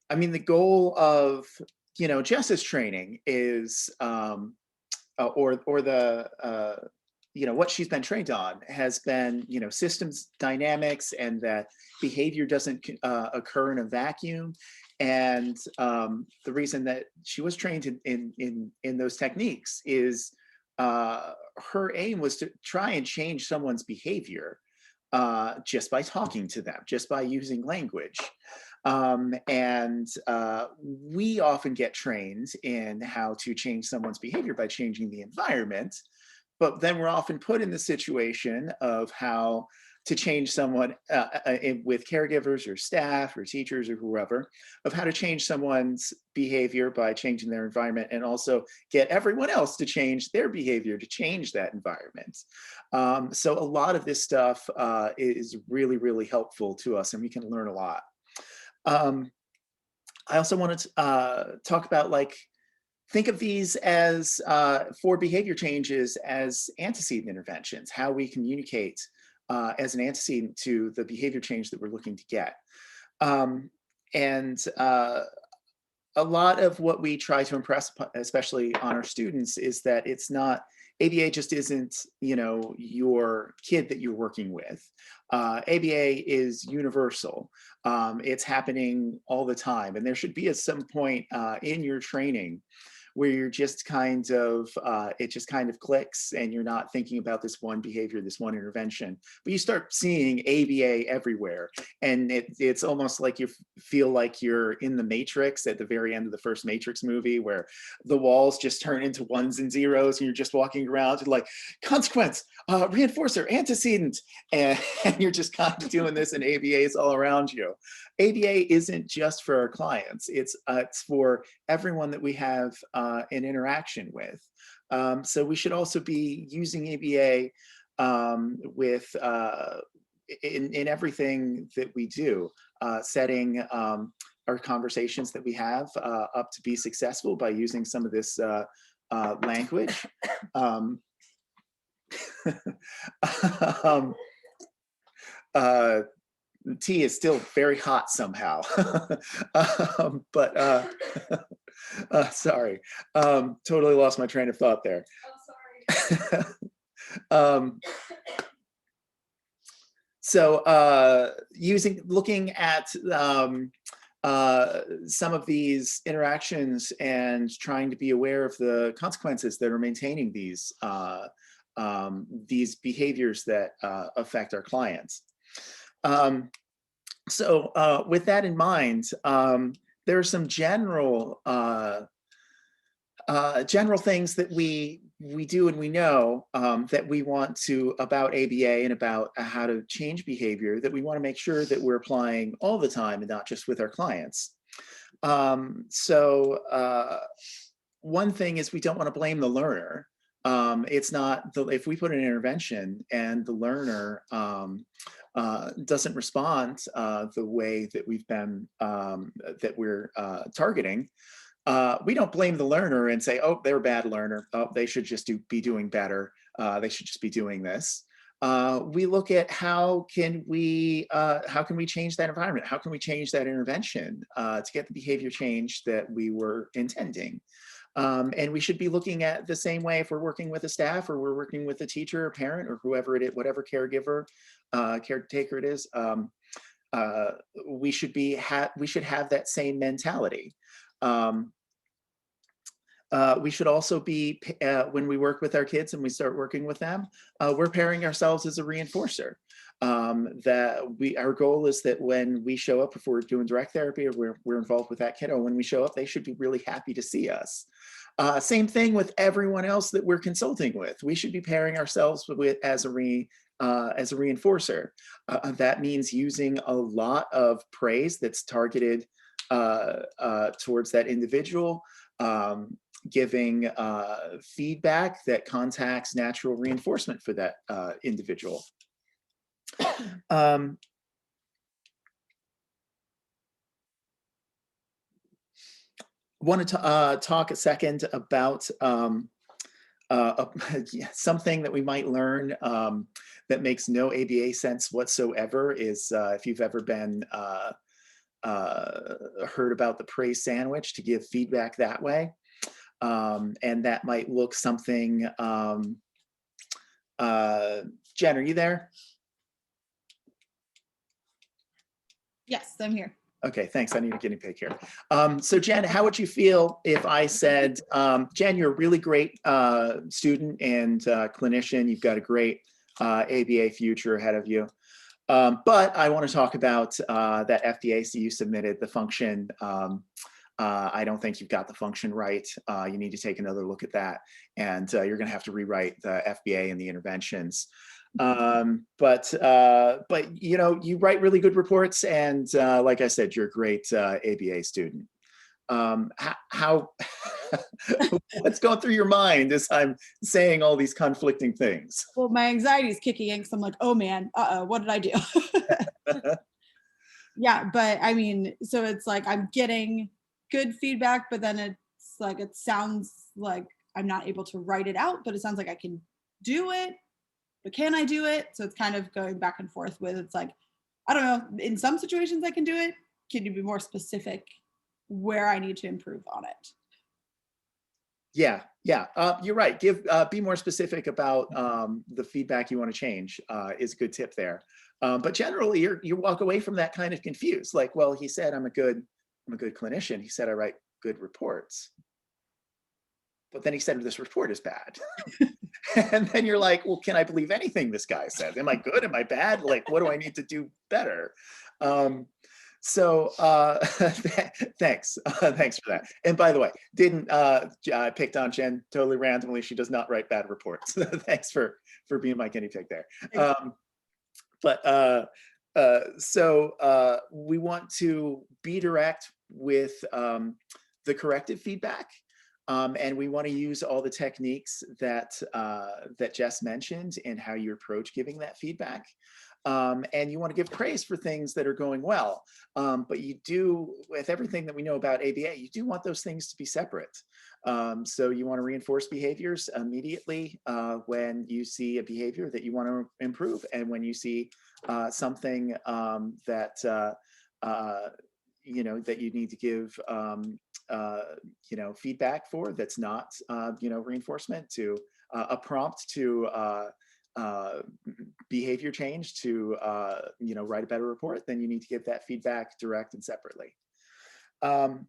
I mean, the goal of, justice training is, what she's been trained on has been, systems dynamics, and that behavior doesn't occur in a vacuum. And the reason that she was trained in those techniques is her aim was to try and change someone's behavior just by talking to them, just by using language. We often get trained in how to change someone's behavior by changing the environment, but then we're often put in the situation of how to change someone with caregivers or staff or teachers or whoever, of how to change someone's behavior by changing their environment, and also get everyone else to change their behavior to change that environment. So a lot of this stuff is really, really helpful to us, and we can learn a lot. I also wanted to talk about, think of these as, for behavior changes, as antecedent interventions, how we communicate as an antecedent to the behavior change that we're looking to get. A lot of what we try to impress, especially on our students, is that it's not, ABA just isn't, your kid that you're working with. ABA is universal. It's happening all the time. And there should be at some point in your training where you're just kind of, it just kind of clicks, and you're not thinking about this one behavior, this one intervention, but you start seeing ABA everywhere. And it's almost like you feel like you're in the Matrix at the very end of the first Matrix movie, where the walls just turn into ones and zeros, and you're just walking around and like, consequence, reinforcer, antecedent, and you're just kind of doing this, and ABA is all around you. ABA isn't just for our clients, it's for everyone that we have an interaction with. So we should also be using ABA with in everything that we do, setting our conversations that we have up to be successful by using some of this language. Tea is still very hot somehow. Sorry, totally lost my train of thought there. Oh, sorry. So looking at some of these interactions and trying to be aware of the consequences that are maintaining these behaviors that affect our clients. So with that in mind, there are some general things that we do and we know that we want to about ABA and about how to change behavior that we want to make sure that we're applying all the time and not just with our clients. One thing is we don't want to blame the learner. It's not if we put an intervention and the learner doesn't respond the way that we've been that we're targeting. We don't blame the learner and say, oh, they're a bad learner. Oh, they should just be doing better. They should just be doing this. We look at how can we change that environment? How can we change that intervention to get the behavior change that we were intending? And we should be looking at the same way if we're working with a staff or we're working with a teacher or parent or whoever it is, whatever caregiver, caretaker it is. We should have that same mentality. We should also be, when we work with our kids and we start working with them, we're pairing ourselves as a reinforcer. Our goal is that when we show up, if we're doing direct therapy or we're involved with that kiddo, when we show up, they should be really happy to see us. Same thing with everyone else that we're consulting with. We should be pairing ourselves as a reinforcer. That means using a lot of praise that's targeted towards that individual, giving feedback that contacts natural reinforcement for that individual. Want to talk a second about something that we might learn that makes no ABA sense whatsoever is if you've ever been heard about the praise sandwich, to give feedback that way. And that might look something, Jen, are you there? Yes, I'm here. Okay, thanks. I need a guinea pig here. So Jen, how would you feel if I said, Jen, you're a really great student and clinician. You've got a great ABA future ahead of you. But I want to talk about that FDAC you submitted, the function. I don't think you've got the function right. You need to take another look at that. And you're going to have to rewrite the FBA and the interventions. But you know, you write really good reports, and like I said, you're a great ABA student. How what's going through your mind as I'm saying all these conflicting things? Well, my anxiety is kicking in because I'm like, oh man, what did I do? Yeah, but I mean, so it's like I'm getting good feedback, but then it's like it sounds like I'm not able to write it out, but it sounds like I can do it. But can I do it? So it's kind of going back and forth with, it's like, I don't know, in some situations I can do it. Can you be more specific where I need to improve on it? Yeah, you're right. Be more specific about the feedback you want to change is a good tip there. But generally, you walk away from that kind of confused. Like, well, he said I'm a good clinician. He said I write good reports. But then he said this report is bad. And then you're like, well, can I believe anything this guy said? Am I good? Am I bad? Like, what do I need to do better? So thanks for that. And by the way, I picked on Jen totally randomly. She does not write bad reports. Thanks for being my guinea pig there. So we want to be direct with the corrective feedback. And we want to use all the techniques that Jess mentioned and how you approach giving that feedback. And you want to give praise for things that are going well. But you do, with everything that we know about ABA, you do want those things to be separate. So you want to reinforce behaviors immediately when you see a behavior that you want to improve, and when you see something that you know, that you need to give you know, feedback for, that's not you know, reinforcement, to a prompt to behavior change to you know, write a better report, then you need to give that feedback direct and separately. Um,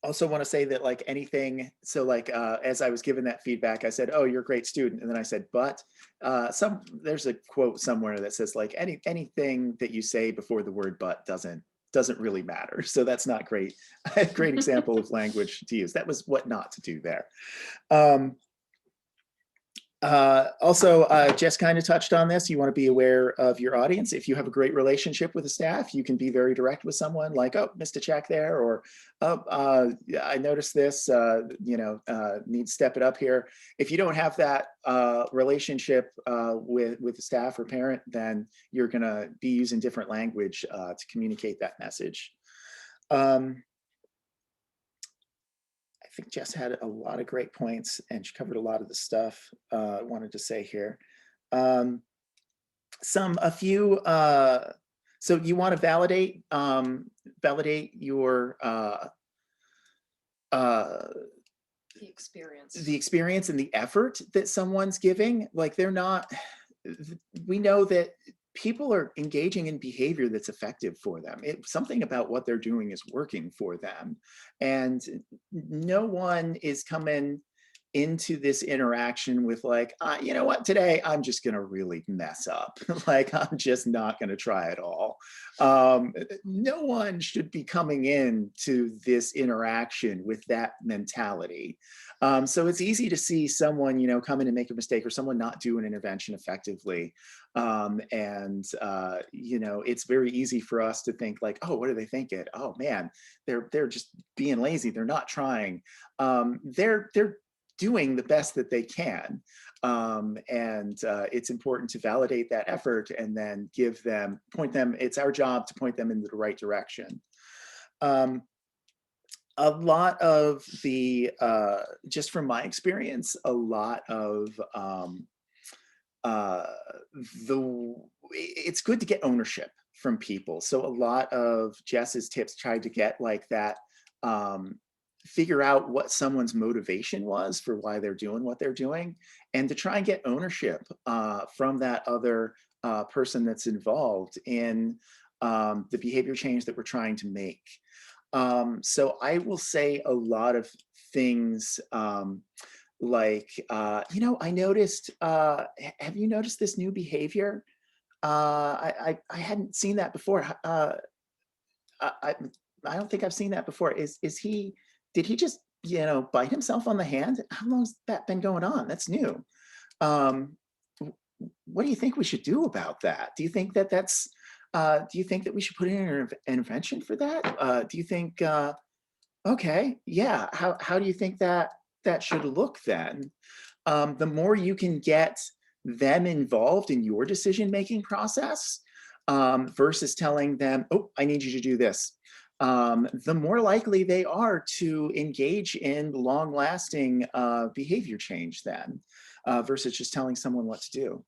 also want to say that like anything, so like as I was given that feedback, I said, oh, you're a great student. And then I said, but there's a quote somewhere that says like anything that you say before the word but doesn't really matter. So that's not great. A great example of language to use. That was what not to do there. Also, Jess kind of touched on this. You want to be aware of your audience. If you have a great relationship with the staff, you can be very direct with someone like, oh, missed a check there, or oh, I noticed this, need to step it up here. If you don't have that relationship with the staff or parent, then you're going to be using different language to communicate that message. I think Jess had a lot of great points and she covered a lot of the stuff I wanted to say here. So you want to validate your The experience. the experience and the effort that someone's giving. Like we know that people are engaging in behavior that's effective for them. Something about what they're doing is working for them. And no one is coming into this interaction with like, you know what, today I'm just going to really mess up. Like, I'm just not going to try at all. No one should be coming into this interaction with that mentality. So it's easy to see someone, come in and make a mistake, or someone not do an intervention effectively. It's very easy for us to think like, oh, what are they thinking? Oh man, they're just being lazy. They're not trying. They're doing the best that they can. It's important to validate that effort and then point them, it's our job to point them in the right direction. A lot of just from my experience, a lot of it's good to get ownership from people. So a lot of Jess's tips tried to get like that, figure out what someone's motivation was for why they're doing what they're doing, and to try and get ownership from that other person that's involved in the behavior change that we're trying to make. So I will say a lot of things I noticed, have you noticed this new behavior? I hadn't seen that before. I don't think I've seen that before. Did he just, bite himself on the hand? How long's that been going on? That's new. What do you think we should do about that? Do you think that we should put in an intervention for that? Do you think, okay, yeah, how do you think that should look then? The more you can get them involved in your decision-making process versus telling them, oh, I need you to do this, the more likely they are to engage in long-lasting behavior change then, versus just telling someone what to do.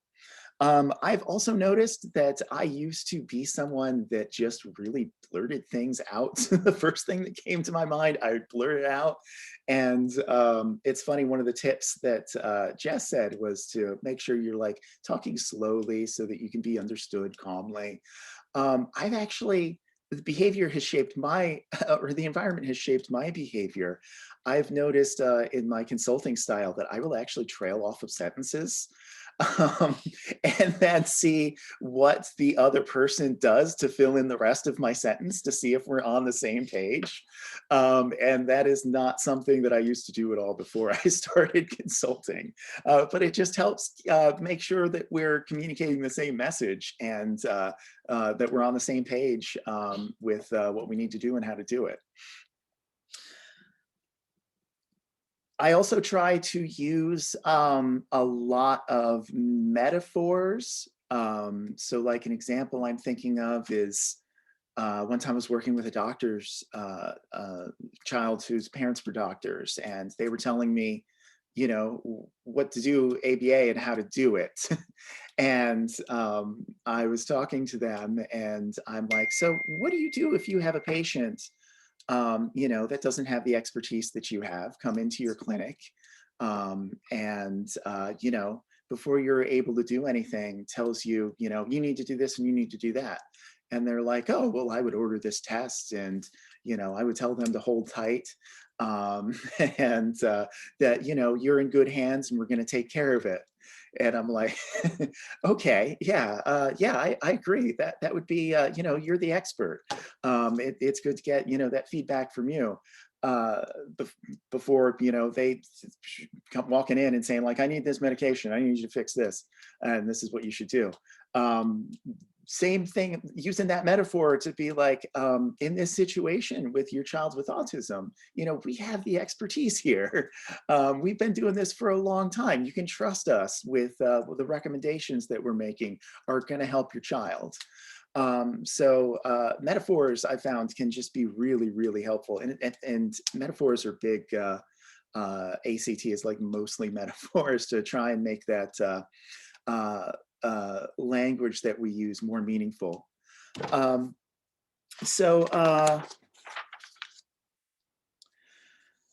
I've also noticed that I used to be someone that just really blurted things out. The first thing that came to my mind, I would blurt it out. And it's funny, one of the tips that Jess said was to make sure you're like talking slowly so that you can be understood calmly. The behavior has shaped or the environment has shaped my behavior. I've noticed in my consulting style that I will actually trail off of sentences. And then see what the other person does to fill in the rest of my sentence to see if we're on the same page. And that is not something that I used to do at all before I started consulting. But it just helps make sure that we're communicating the same message and that we're on the same page with what we need to do and how to do it. I also try to use a lot of metaphors. So like an example I'm thinking of is one time I was working with a doctor's child whose parents were doctors, and they were telling me, what to do AByay and how to do it. And I was talking to them and I'm like, so what do you do if you have a patient that doesn't have the expertise that you have come into your clinic, before you're able to do anything, tells you, you know, you need to do this and you need to do that. And they're like, oh, well, I would order this test, and, you know, I would tell them to hold tight, and that, you know, you're in good hands and we're going to take care of it. And I'm like, okay, yeah, I agree. That would be, you know, you're the expert. It's good to get, you know, that feedback from you before, you know, they come walking in and saying like, I need this medication, I need you to fix this, and this is what you should do. Same thing, using that metaphor to be like, in this situation with your child with autism, you know, we have the expertise here. We've been doing this for a long time. You can trust us with the recommendations that we're making are going to help your child. So metaphors, I found, can just be really, really helpful. And metaphors are big. ACT is like mostly metaphors to try and make that language that we use more meaningful.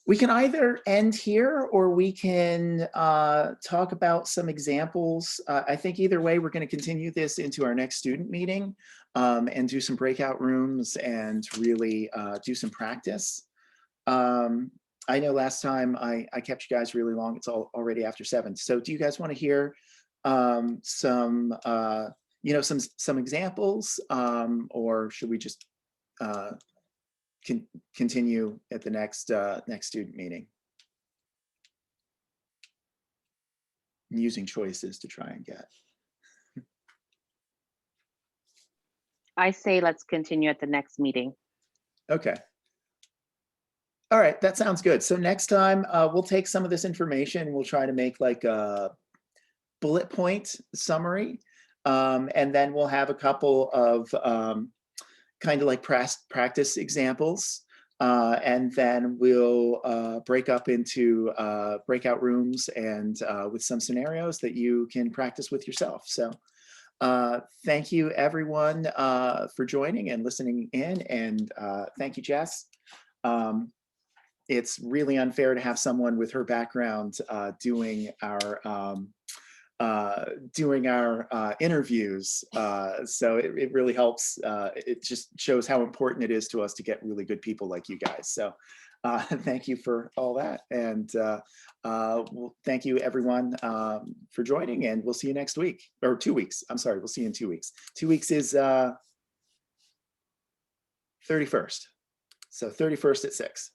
We can either end here, or we can talk about some examples. I think either way, we're going to continue this into our next student meeting, and do some breakout rooms and really do some practice. I know last time I kept you guys really long. It's already after 7. So do you guys want to hear some you know, some examples, or should we just continue at the next student meeting? I'm using choices to try and get. I say let's continue at the next meeting. Okay. All right, that sounds good. So next time we'll take some of this information, we'll try to make like a bullet point summary, and then we'll have a couple of kind of like practice examples, and then we'll break up into breakout rooms and with some scenarios that you can practice with yourself. So thank you everyone for joining and listening in, and thank you, Jess. It's really unfair to have someone with her background doing our interviews. So it really helps. It just shows how important it is to us to get really good people like you guys. So thank you for all that. And well, thank you everyone for joining, and we'll see you next week, or 2 weeks. I'm sorry, we'll see you in 2 weeks. 2 weeks is 31st. So 31st at 6.